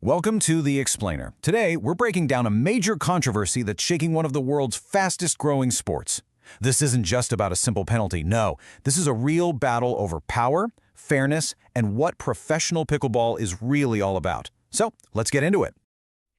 Welcome to The Explainer. Today, we're breaking down a major controversy that's shaking one of the world's fastest-growing sports. This isn't just about a simple penalty, no. This is a real battle over power, fairness, and what professional pickleball is really all about. So, let's get into it.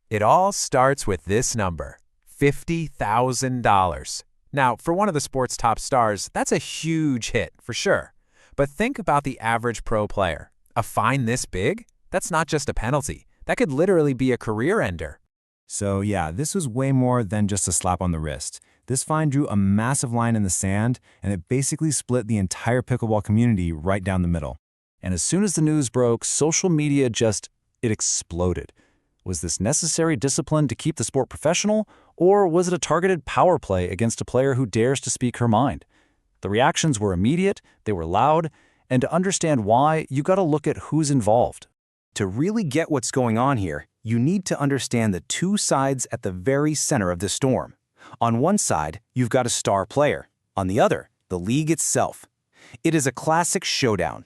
It all starts with this number, $50,000. Now, for one of the sport's top stars, that's a huge hit, for sure. But think about the average pro player. A fine this big? That's not just a penalty. That could literally be a career ender. So yeah, this was way more than just a slap on the wrist. This fine drew a massive line in the sand, and it basically split the entire pickleball community right down the middle. And as soon as the news broke, social media it exploded. Was this necessary discipline to keep the sport professional, or was it a targeted power play against a player who dares to speak her mind? The reactions were immediate, they were loud, and to understand why, you gotta look at who's involved. To really get what's going on here, you need to understand the two sides at the very center of the storm. On one side, you've got a star player. On the other, the league itself. It is a classic showdown.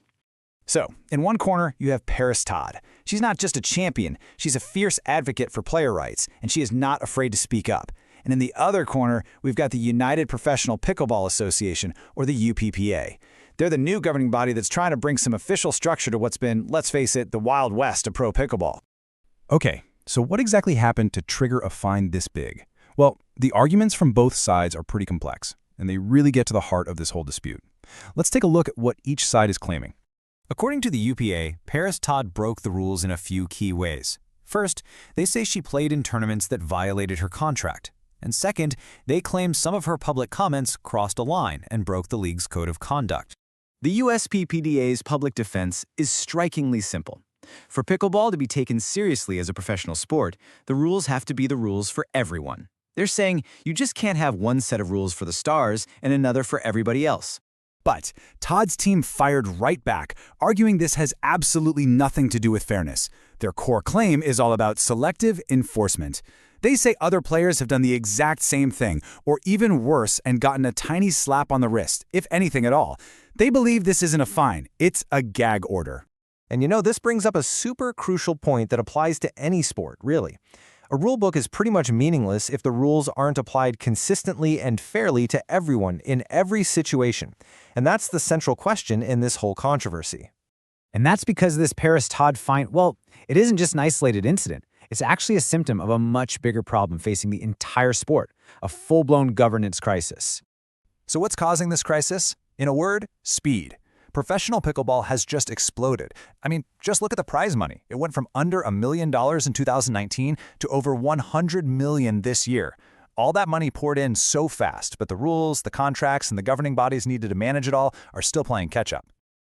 So, in one corner, you have Parris Todd. She's not just a champion, she's a fierce advocate for player rights, and she is not afraid to speak up. And in the other corner, we've got the United Professional Pickleball Association, or the UPPA. They're the new governing body that's trying to bring some official structure to what's been, let's face it, the Wild West of pro pickleball. Okay, so what exactly happened to trigger a fine this big? Well, the arguments from both sides are pretty complex, and they really get to the heart of this whole dispute. Let's take a look at what each side is claiming. According to the UPA, Parris Todd broke the rules in a few key ways. First, they say she played in tournaments that violated her contract. And second, they claim some of her public comments crossed a line and broke the league's code of conduct. The USPPDA's public defense is strikingly simple. For pickleball to be taken seriously as a professional sport, the rules have to be the rules for everyone. They're saying you just can't have one set of rules for the stars and another for everybody else. But Todd's team fired right back, arguing this has absolutely nothing to do with fairness. Their core claim is all about selective enforcement. They say other players have done the exact same thing, or even worse, and gotten a tiny slap on the wrist, if anything at all. They believe this isn't a fine, it's a gag order. And this brings up a super crucial point that applies to any sport, really. A rulebook is pretty much meaningless if the rules aren't applied consistently and fairly to everyone in every situation. And that's the central question in this whole controversy. And that's because this Parris Todd fine, well, it isn't just an isolated incident. It's actually a symptom of a much bigger problem facing the entire sport, a full-blown governance crisis. So what's causing this crisis? In a word, speed. Professional pickleball has just exploded. I mean, just look at the prize money. It went from under $1 million in 2019 to over $100 million this year. All that money poured in so fast, but the rules, the contracts, and the governing bodies needed to manage it all are still playing catch-up.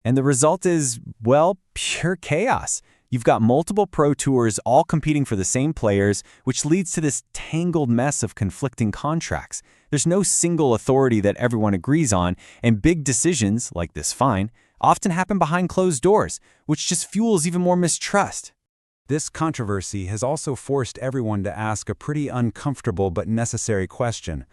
And the result is, well, pure chaos. You've got multiple pro tours all competing for the same players, which leads to this tangled mess of conflicting contracts. There's no single authority that everyone agrees on, and big decisions, like this fine, often happen behind closed doors, which just fuels even more mistrust. This controversy has also forced everyone to ask a pretty uncomfortable but necessary question.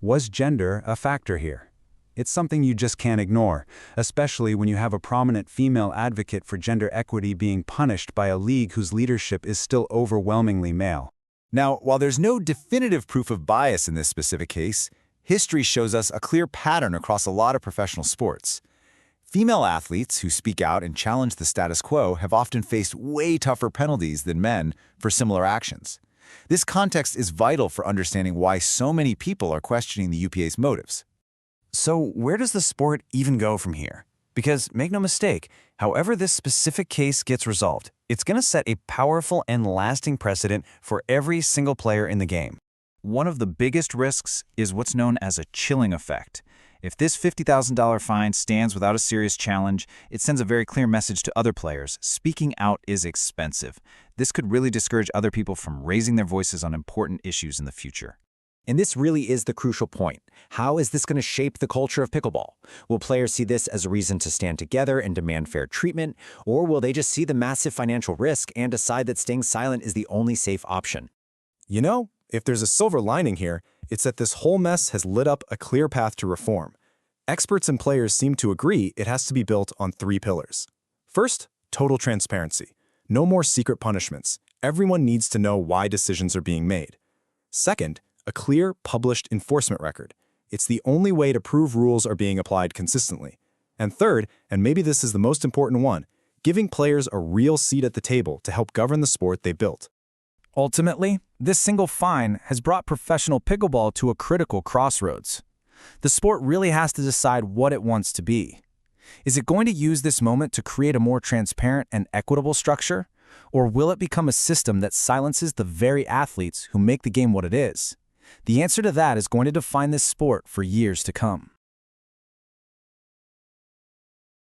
Was gender a factor here? It's something you just can't ignore, especially when you have a prominent female advocate for gender equity being punished by a league whose leadership is still overwhelmingly male. Now, while there's no definitive proof of bias in this specific case, history shows us a clear pattern across a lot of professional sports. Female athletes who speak out and challenge the status quo have often faced way tougher penalties than men for similar actions. This context is vital for understanding why so many people are questioning the UPA's motives. So where does the sport even go from here? Because, make no mistake, however this specific case gets resolved, it's going to set a powerful and lasting precedent for every single player in the game. One of the biggest risks is what's known as a chilling effect. If this $50,000 fine stands without a serious challenge, it sends a very clear message to other players. Speaking out is expensive. This could really discourage other people from raising their voices on important issues in the future. And this really is the crucial point. How is this going to shape the culture of pickleball? Will players see this as a reason to stand together and demand fair treatment, or will they just see the massive financial risk and decide that staying silent is the only safe option? If there's a silver lining here, it's that this whole mess has lit up a clear path to reform. Experts and players seem to agree it has to be built on 3 pillars. First, total transparency. No more secret punishments. Everyone needs to know why decisions are being made. Second, a clear, published enforcement record. It's the only way to prove rules are being applied consistently. And third, and maybe this is the most important one, giving players a real seat at the table to help govern the sport they built. Ultimately, this single fine has brought professional pickleball to a critical crossroads. The sport really has to decide what it wants to be. Is it going to use this moment to create a more transparent and equitable structure? Or will it become a system that silences the very athletes who make the game what it is? The answer to that is going to define this sport for years to come.